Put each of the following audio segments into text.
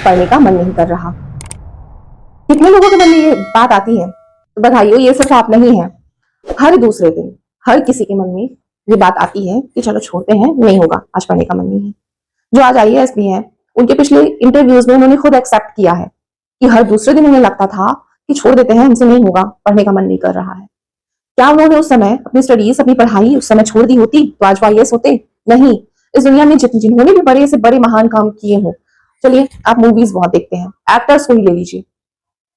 पढ़ने का मन नहीं कर रहा। कितने लोगों के मन में ये बात आती है? तो बधाइयो, ये सिर्फ आप नहीं है, हर दूसरे दिन हर किसी के मन में ये बात आती है कि चलो छोड़ते हैं, नहीं होगा, आज पढ़ने का मन नहीं है। जो आज IAS भी है, उनके पिछले इंटरव्यूज में उन्होंने खुद एक्सेप्ट किया है कि हर दूसरे दिन उन्हें लगता था कि छोड़ देते हैं, हमसे नहीं होगा, पढ़ने का मन नहीं कर रहा है। क्या उन्होंने उस समय अपनी स्टडीज, अपनी पढ़ाई उस समय छोड़ दी होती तो आज वो IAS होते? नहीं। इस दुनिया में जिन्होंने भी बड़े से बड़े महान काम किए हों, चलिए आप मूवीज बहुत देखते हैं, एक्टर्स को ही ले लीजिए,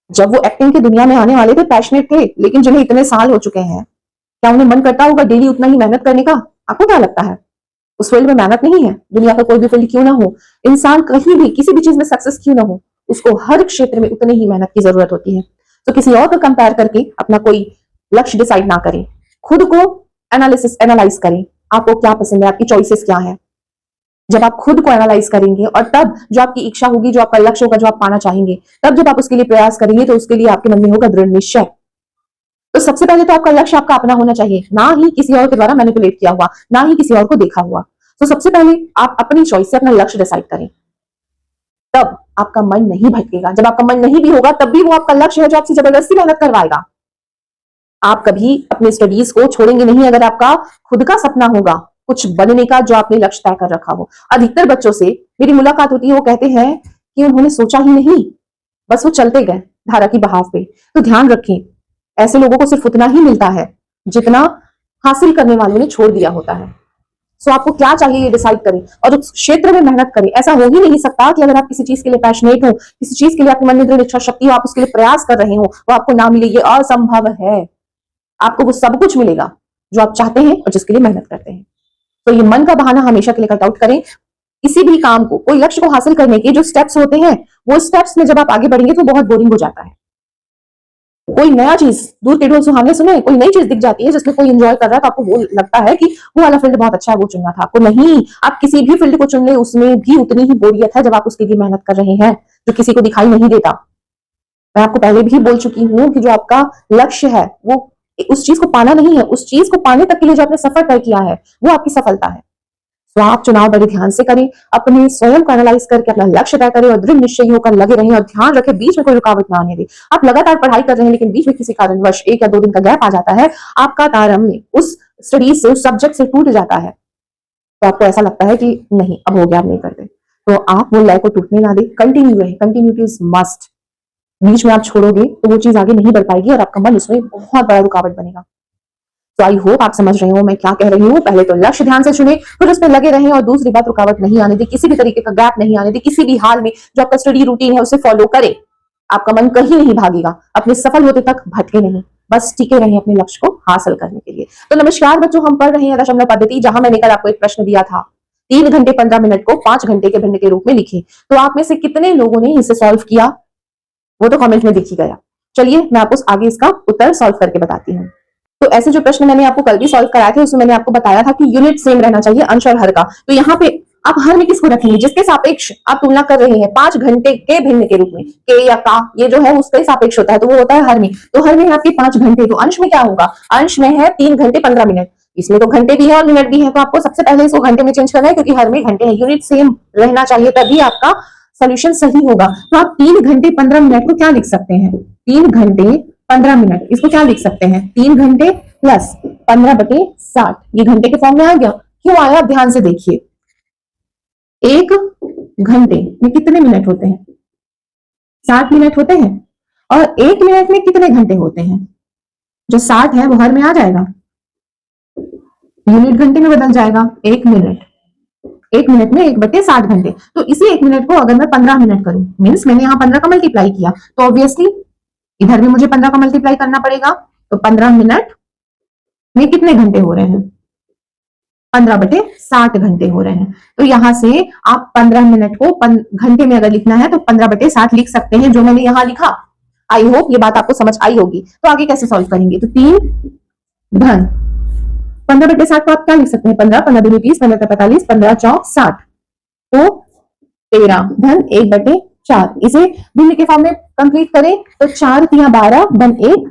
जब वो एक्टिंग की दुनिया में आने वाले थे, पैशनेट थे, लेकिन जिन्हें इतने साल हो चुके हैं, क्या उन्हें मन करता होगा डेली उतना ही मेहनत करने का? आपको क्या लगता है? उस फील्ड में मेहनत नहीं है? दुनिया का कोई भी फील्ड क्यों ना हो, इंसान कहीं भी किसी भी चीज में सक्सेस क्यों ना हो, उसको हर क्षेत्र में उतनी ही मेहनत की जरूरत होती है। तो किसी और को कंपेयर करके अपना कोई लक्ष्य डिसाइड ना करें, खुद को एनालाइज करें, आपको क्या पसंद है, आपकी चॉइसेस क्या है। जब आप खुद को एनालाइज करेंगे और तब जो आपकी इच्छा होगी, जो आपका लक्ष्य होगा, जो आप पाना चाहेंगे, तब जब आप उसके लिए प्रयास करेंगे तो उसके लिए आपके मन में होगा दृढ़ निश्चय। तो सबसे पहले तो आपका लक्ष्य आपका अपना होना चाहिए, ना ही किसी और के द्वारा मैनिपुलेट किया हुआ, ना ही किसी और को देखा हुआ। तो सबसे पहले आप अपनी चॉइस से अपना लक्ष्य डिसाइड करें, तब आपका मन नहीं भटकेगा। जब आपका मन नहीं भी होगा, तब भी वो आपका लक्ष्य है जो आपसे जबरदस्ती मेहनत करवाएगा। आप कभी अपने स्टडीज को छोड़ेंगे नहीं अगर आपका खुद का सपना होगा कुछ बनने का, जो आपने लक्ष्य तय कर रखा हो। अधिकतर बच्चों से मेरी मुलाकात होती है, वो कहते हैं कि उन्होंने सोचा ही नहीं, बस वो चलते गए धारा की बहाव पे। तो ध्यान रखें, ऐसे लोगों को सिर्फ उतना ही मिलता है जितना हासिल करने वालों ने छोड़ दिया होता है। सो आपको क्या चाहिए ये डिसाइड करें और उस क्षेत्र में मेहनत करें। ऐसा हो ही नहीं सकता कि अगर आप किसी चीज के लिए पैशनेट हो, किसी चीज के लिए आपके मन में दृढ़ इच्छा शक्ति हो, आप उसके लिए प्रयास कर रहे हो, वो आपको ना मिले, ये असंभव है। आपको वो सब कुछ मिलेगा जो आप चाहते हैं और जिसके लिए मेहनत करते हैं। तो ये मन का बहाना हमेशा के लिए कट आउट करें। किसी भी काम को, कोई लक्ष्य को हासिल करने के जो स्टेप्स होते हैं, वो स्टेप्स में जब आप आगे बढ़ेंगे तो बहुत बोरिंग हो जाता है। कोई नया चीज, दूर के ढोल सुहावने सुने, कोई नई चीज दिख जाती है जिसमें कोई एंजॉय कर रहा है, तो आपको वो लगता है कि वो वाला फील्ड बहुत अच्छा है, वो चुनना था आपको। नहीं, आप किसी भी फील्ड को चुन ले, उसमें भी उतनी ही बोरियत है जब आप उसके लिए मेहनत कर रहे हैं, जो किसी को दिखाई नहीं देता। मैं आपको पहले भी बोल चुकी हूँ कि जो आपका लक्ष्य है वो उस चीज को पाना नहीं है, उस चीज को पाने तक के लिए जो आपने सफर तय किया है वो आपकी सफलता है। तो आप चुनाव बड़े ध्यान से करें, अपने स्वयं को एनालाइज करके अपना लक्ष्य तय करें और दृढ़ निश्चयी होकर लगे रहें। और ध्यान रखें, बीच में कोई रुकावट ना आने दे। आप लगातार पढ़ाई कर रहे हैं लेकिन बीच में किसी कारणवश 1 या 2 दिन का गैप आ जाता है, आपका तारतम्य उस स्टडी से, उस सब्जेक्ट से टूट जाता है, तो आपको ऐसा लगता है कि नहीं अब हो गया, अब नहीं करते। तो आप वो लय को टूटने ना दें, कंटिन्यू रहे, कंटिन्यूटी इज मस्ट। बीच में आप छोड़ोगे तो वो चीज आगे नहीं बढ़ पाएगी और आपका मन उसमें बहुत बड़ा रुकावट बनेगा। तो आई होप आप समझ रहे हो मैं क्या कह रही हूँ। पहले तो लक्ष्य ध्यान से चुने, फिर उस पर लगे रहें, और दूसरी बात, रुकावट नहीं आने दी, किसी भी तरीके का गैप नहीं आने दी, किसी भी हाल में जो आपका स्टडी रूटीन है उसे फॉलो करें। आपका मन कहीं नहीं भागेगा, अपने सफल होते तक भटके नहीं, बस टिके रहें अपने लक्ष्य को हासिल करने के लिए। तो नमस्कार बच्चों, हम पढ़ रहे हैं दशमलव पद्धति, जहां मैंने कल आपको एक प्रश्न दिया था, 3 घंटे 15 मिनट को 5 घंटे के भिन्न के रूप में लिखे। तो आप में से कितने लोगों ने इसे सॉल्व किया, वो तो कमेंट में दिख ही गया। चलिए मैं आपको आगे इसका उत्तर सॉल्व करके बताती हूँ। तो ऐसे जो प्रश्न मैंने आपको कल भी सॉल्व कराए थे, उसमें मैंने आपको बताया था कि यूनिट सेम रहना चाहिए, अंश और हर का। तो यहाँ पे आप हर में किसको रखेंगे, जिसके सापेक्ष आप तुलना कर रहे हैं 5 घंटे के भिन्न के रूप में, के या का, ये जो है उसके सापेक्ष होता है, तो वो होता है हर में। तो हर में है आपके 5 घंटे, तो अंश में क्या होगा, अंश में है 3 घंटे 15 मिनट। इसमें तो घंटे भी है और मिनट भी है, तो आपको सबसे पहले इसको घंटे में चेंज करना है, क्योंकि हर में घंटे है। यूनिट सेम रहना चाहिए, तभी आपका सोल्यूशन सही होगा। तो आप 3 घंटे 15 मिनट को क्या लिख सकते हैं, 3 घंटे 15 मिनट, इसको क्या लिख सकते हैं, 3 घंटे प्लस 15/60, ये घंटे के फॉर्म में आ गया। क्यों आया, ध्यान से देखिए, 1 घंटे में कितने मिनट होते हैं, 60 मिनट होते हैं, और 1 मिनट में कितने घंटे होते हैं, जो 60 है वो हर में आ जाएगा, यूनिट घंटे में बदल जाएगा। 1 मिनट में 1/60 घंटे। तो इसी 1 मिनट को अगर मैं 15 मिनट करूं, मीन्स मैंने यहाँ 15 का मल्टीप्लाई किया, तो ऑब्वियसली इधर भी मुझे 15 का मल्टीप्लाई करना पड़ेगा। तो 15 मिनट में कितने घंटे हो रहे हैं, 15/60 घंटे हो रहे हैं। तो यहां से आप 15 मिनट को घंटे में अगर लिखना है तो 15/60 लिख सकते हैं, जो मैंने यहां लिखा। आई होप ये बात आपको समझ आई होगी। तो आगे कैसे सॉल्व करेंगे, तो 3 धन 15/60 को आप क्या लिख सकते हैं, 15, 15 20, 15 45, 15 चौक 60, तो 13 धन 1/4। इसे भिन्न के फॉर्म में कंप्लीट करें तो 4 3 12 धन 1,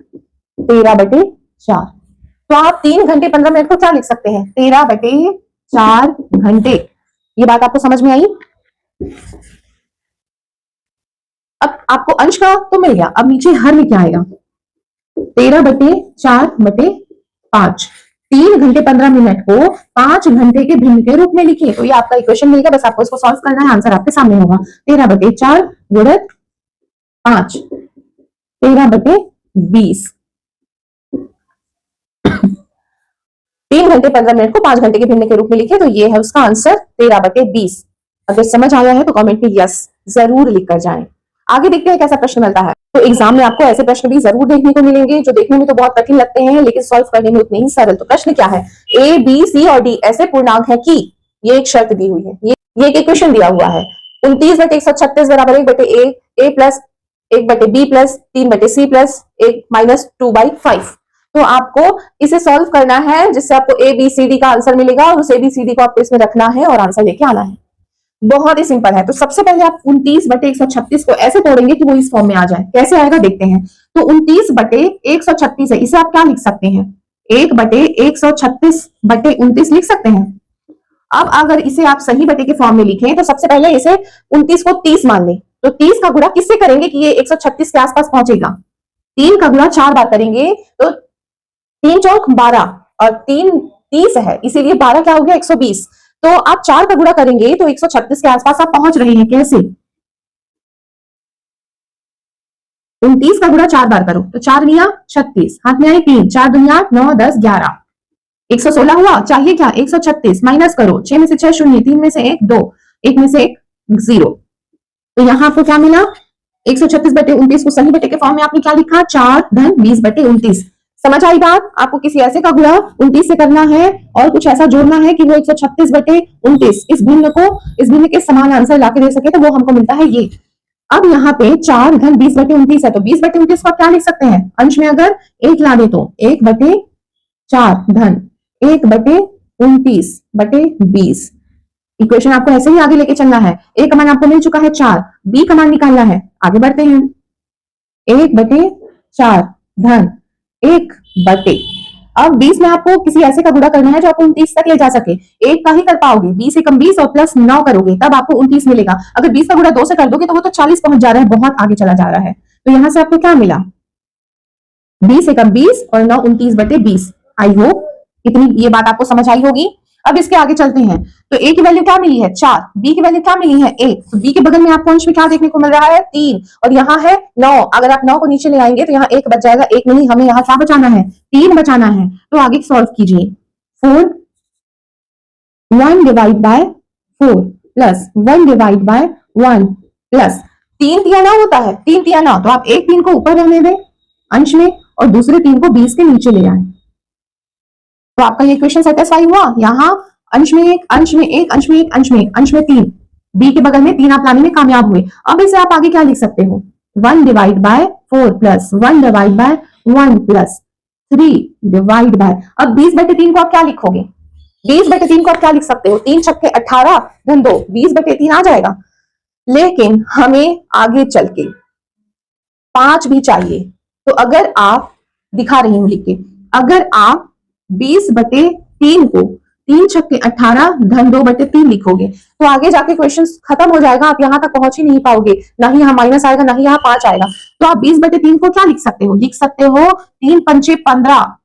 13/4। तो आप 3 घंटे 15 मिनट को क्या लिख सकते हैं, 13/4 घंटे। ये बात आपको समझ में आई। अब आपको अंश का तो मिल गया, अब नीचे हर में क्या आएगा, 13/4/5। 3 घंटे 15 मिनट को 5 घंटे के भिन्न के रूप में लिखिए। तो ये आपका इक्वेशन मिलेगा, बस आपको इसको सॉल्व करना है, आंसर आपके सामने होगा। 13/4 गुणित 5, 13/20। 3 घंटे 15 मिनट को 5 घंटे के भिन्न के रूप में लिखे, तो ये है उसका आंसर 13/20। अगर समझ आया है तो कमेंट में यस जरूर लिख कर जाएं। आगे देखते हैं कैसा प्रश्न मिलता है। तो एग्जाम में आपको ऐसे प्रश्न भी जरूर देखने को मिलेंगे जो देखने में तो बहुत कठिन लगते हैं लेकिन सॉल्व करने में उतने ही सरल। तो प्रश्न क्या है, ए बी सी और डी ऐसे पूर्णांक है कि, ये एक शर्त दी हुई है, ये एक इक्वेशन दिया हुआ है। 29/136 बराबर 1/a, a plus 1/b plus 3/c plus 1 minus 2/5। तो आपको इसे सॉल्व करना है जिससे आपको ए बी सी डी का आंसर मिलेगा और उस ए बी सी डी को आपको इसमें रखना है और आंसर लेके आना है। बहुत ही सिंपल है। तो सबसे पहले आप 29/136 को ऐसे तोड़ेंगे कि वो इस फॉर्म में आ जाए। कैसे आएगा देखते हैं। तो 29/136 है, इसे आप क्या लिख सकते हैं, 1/136/29 लिख सकते हैं। अब अगर इसे आप सही बटे के फॉर्म में लिखें तो सबसे पहले इसे 29 को 30 मान लें। तो 30 का गुणा किससे करेंगे कि ये 136 के आसपास पहुंचेगा। 3 का गुणा 4 बार करेंगे तो 3 चौक 12 और 3 30 है, इसीलिए 12 क्या हो गया 120। तो आप 4 का गुणा करेंगे तो 136 के आसपास आप पहुंच रहे हैं। कैसे, 29 का गुणा 4 बार करो तो 4 दुनिया 36, हाथ में आई 3, 4 दुनिया 9 10 11, 116 हुआ। चाहिए क्या 136, माइनस करो, 6 में से 6 शून्य, 3 में से 1 2, 1 में से 1 0। तो यहां आपको क्या मिला, 136/29 को सही बटे के फॉर्म में आपने क्या लिखा, 4 धन 20/29। समझ आई बात। आपको किसी ऐसे का गुणा 29 से करना है और कुछ ऐसा जोड़ना है कि वो 136/29 इस भिन्न के समान आंसर लाके दे सके, तो वो हमको मिलता है ये। अब यहाँ पे 4 धन 20/29 है, तो 20/29 को आप क्या लिख सकते हैं, अंश में अगर 1 ला दे तो 1/4 धन 1/29/20। इक्वेशन आपको ऐसे ही आगे लेके चलना है। ए का मान आपको मिल चुका है 4, बी का मान निकालना है। आगे बढ़ते हैं, 1/4 धन 1/, अब 20 में आपको किसी ऐसे का गुणा करना है जो आपको 29 तक ले जा सके। 1 का ही कर पाओगे, 20 एकम 20 और प्लस 9 करोगे तब आपको 29 मिलेगा। अगर 20 का गुणा 2 से कर दोगे तो वो तो 40 पहुंच जा रहा है, बहुत आगे चला जा रहा है। तो यहां से आपको क्या मिला, 20 एकम 20 और 9 29/20। आई होप इतनी ये बात आपको समझ आई होगी। अब इसके आगे चलते हैं। तो ए की वैल्यू क्या मिली है 4, बी की वैल्यू क्या मिली है 1। तो बी के बगल में आपको अंश में क्या देखने को मिल रहा है 3 और यहाँ है 9। अगर आप 9 को नीचे ले आएंगे तो यहाँ 1 बच जाएगा, 1 नहीं, हमें यहाँ क्या बचाना है 3 बचाना है। तो आगे सॉल्व कीजिए, 4 1/4 प्लस 1/1 प्लस 3 तिया 9 होता है, 3 तिया 9। तो आप एक 3 को ऊपर रहने दें अंश में और दूसरे 3 को 20 के नीचे ले आए। तो आपका ये इक्वेशन सेटिस्फाई हुआ। यहाँ अंश में 1 अंश में 1 अंश में 1 अंश में 3, बी के बगल में 3 आप लाने में कामयाब हुए। अब इसे आप आगे क्या लिख सकते हो, 1/4 प्लस 1/1 प्लस 3/, अब 20/3 को आप क्या लिखोगे, 20/3 को आप क्या लिख सकते हो, 3 छक्के 18 धन 2, 20/3 आ जाएगा। लेकिन हमें आगे चल के 5 भी चाहिए। तो अगर आप, दिखा रही हूं लिख के, अगर आप 20/3 को 3 छक्के 18 धन 2/3 लिखोगे तो आगे जाके क्वेश्चन खत्म हो जाएगा, आप यहां तक पहुंच ही नहीं पाओगे, ना ही यहाँ माइनस आएगा ना ही यहाँ 5 आएगा। तो आप 20/3 को क्या लिख सकते हो, लिख सकते हो 3 पंचे 15,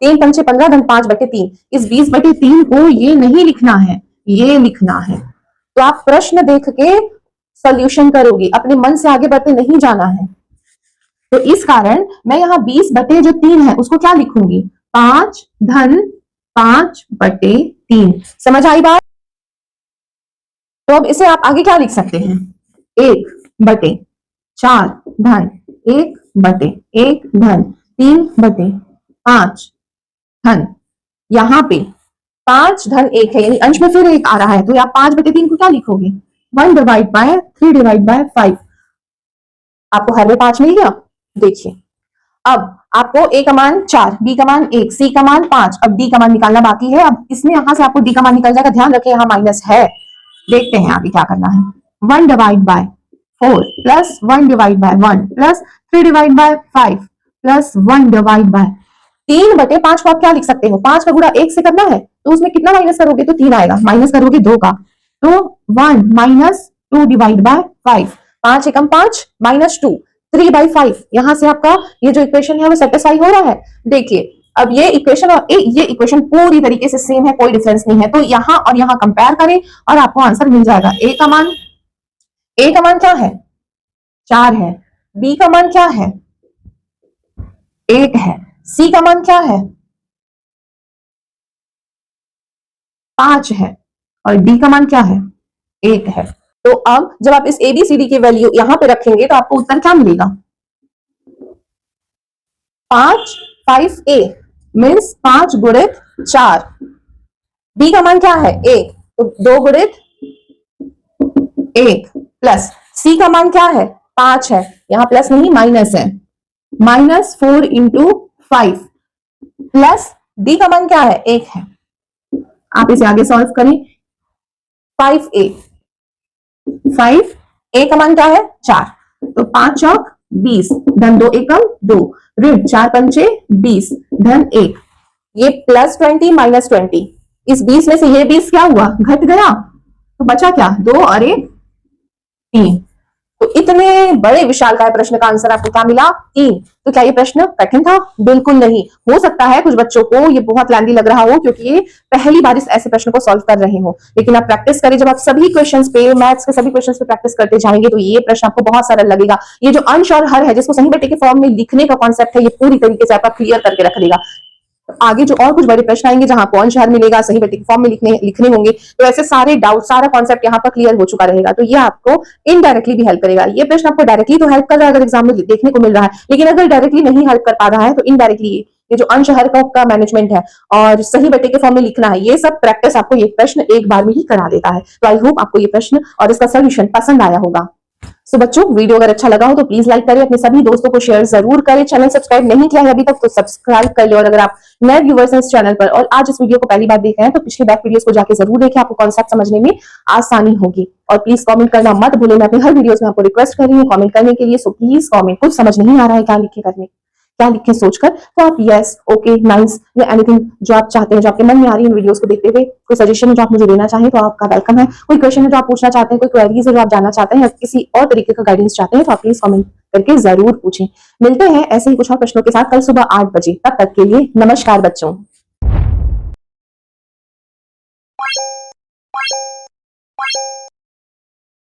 3 पंचे 15 धन 5/3। इस 20/3 को ये नहीं लिखना है, ये लिखना है। तो आप प्रश्न देख के सोल्यूशन करोगे, अपने मन से आगे बढ़ते नहीं जाना है। तो इस कारण मैं यहाँ 20/3 है उसको क्या लिखूंगी, 5 धन 5/3। समझ आई बात। तो अब इसे आप आगे क्या लिख सकते हैं, 1/4 धन 1/1 धन 3/5 धन, यहाँ पे 5 धन 1 है यानी अंश में फिर 1 आ रहा है, तो आप 5/3 को क्या लिखोगे, 1/3/5। आपको हर में 5 मिल गया। देखिए अब आपको ए का मान 4, बी का मान 1, सी का मान 5, अब डी का मान निकालना बाकी है। अब इसमें यहां से आपको डी का मान निकल जाएगा, ध्यान रखें यहाँ माइनस है। देखते हैं आगे क्या करना है, 1/4 प्लस 1/1 प्लस 3/5 प्लस 1/3/5 को आप क्या लिख सकते हो, 5 का गुणा 1 से करना है तो उसमें कितना माइनस करोगे तो 3 आएगा, माइनस करोगे 2 का तो 1 - 2/5 5 एकम 5 -2 3/5। यहां से आपका ये जो इक्वेशन है वो सेटिस्फाई हो रहा है। देखिए अब ये इक्वेशन और ये इक्वेशन पूरी तरीके से सेम है, कोई डिफरेंस नहीं है। तो यहां और यहां कंपेयर करें और आपको आंसर मिल जाएगा। ए का मान क्या है? 4 है। बी का मान क्या है? 8 है। सी का मान क्या है? 5 है। और डी का मान क्या है? 1 है। तो अब जब आप इस एबीसीडी की वैल्यू यहां पे रखेंगे तो आपको उत्तर क्या मिलेगा? 5 मीन्स 5 गुणित 4। बी का मान क्या है? 1, तो 2 गुणित 1 प्लस सी का मान क्या है? 5 है। यहां प्लस नहीं माइनस है। -4 इंटू 5 प्लस डी का मान क्या है? 1 है। आप इसे आगे सॉल्व करें। 5a का मान क्या है? 4। तो 5 चौक 20 धन 2 एकम 2 ऋण 4 पंचे 20 धन 1। ये +20 -20, इस 20 में से ये 20 क्या हुआ? घट गया। तो बचा क्या? 2 और 1 3। तो इतने बड़े विशालकाय प्रश्न का आंसर आपको क्या मिला? 3। तो क्या ये प्रश्न कठिन था? बिल्कुल नहीं। हो सकता है कुछ बच्चों को ये बहुत लैंदी लग रहा हो क्योंकि ये पहली बार इस ऐसे प्रश्न को सॉल्व कर रहे हो, लेकिन आप प्रैक्टिस करें। जब आप सभी क्वेश्चंस पे, मैथ्स के सभी क्वेश्चंस पे प्रैक्टिस करते जाएंगे तो ये प्रश्न आपको बहुत सरल लगेगा। ये जो अंश और हर है, जिसको सही बेटे के फॉर्म में लिखने का कॉन्सेप्ट है, ये पूरी तरीके से आपका क्लियर करके रख देगा। आगे जो और कुछ बड़े प्रश्न आएंगे जहां आपको अंश हर मिलेगा, सही बेटे के फॉर्म में लिखने होंगे, तो ऐसे सारे डाउट, सारा कॉन्सेप्ट यहाँ पर क्लियर हो चुका रहेगा। तो ये आपको इनडायरेक्टली भी हेल्प करेगा। ये प्रश्न आपको डायरेक्टली तो हेल्प कर रहा है अगर एग्जाम में देखने को मिल रहा है, लेकिन अगर डायरेक्टली नहीं हेल्प कर पा रहा है तो इनडायरेक्टली ये जो अंश हर का मैनेजमेंट है और सही बेटे के फॉर्म में लिखना है, ये सब प्रैक्टिस आपको ये प्रश्न एक बार में ही करा देता है। तो आई होप आपको ये प्रश्न और इसका सोल्यूशन पसंद आया होगा। सो बच्चों, वीडियो अगर अच्छा लगा हो तो प्लीज लाइक करें, अपने सभी दोस्तों को शेयर जरूर करें। चैनल सब्सक्राइब नहीं किया है अभी तक तो सब्सक्राइब कर ले। और अगर आप नए व्यूवर्स हैं इस चैनल पर और आज इस वीडियो को पहली बार देख रहे हैं तो पिछले बैक वीडियोस को जाके जरूर देखें, आपको कॉन्सेप्ट समझने में आसानी होगी। और प्लीज कमेंट करना मत भूलें। मैं अपनी हर वीडियोस में आपको रिक्वेस्ट कर रही हूँ कमेंट करने के लिए। So please comment. कुछ समझ नहीं आ रहा है क्या लिखे सोचकर, तो आप यस, ओके, नाइस या एनीथिंग जो आप चाहते हैं, जो आपके मन में आ रही है वीडियोस को देखते हुए, कोई सजेशन है जो आप मुझे देना चाहें तो आपका वेलकम है। कोई क्वेश्चन है जो आप पूछना चाहते हैं, कोई क्वेरीज है जो आप जानना चाहते हैं या किसी और तरीके का गाइडेंस चाहते हैं तो आप प्लीज कमेंट करके जरूर पूछें। मिलते हैं ऐसे ही कुछ और प्रश्नों के साथ कल सुबह 8 बजे। तब तक के लिए नमस्कार बच्चों।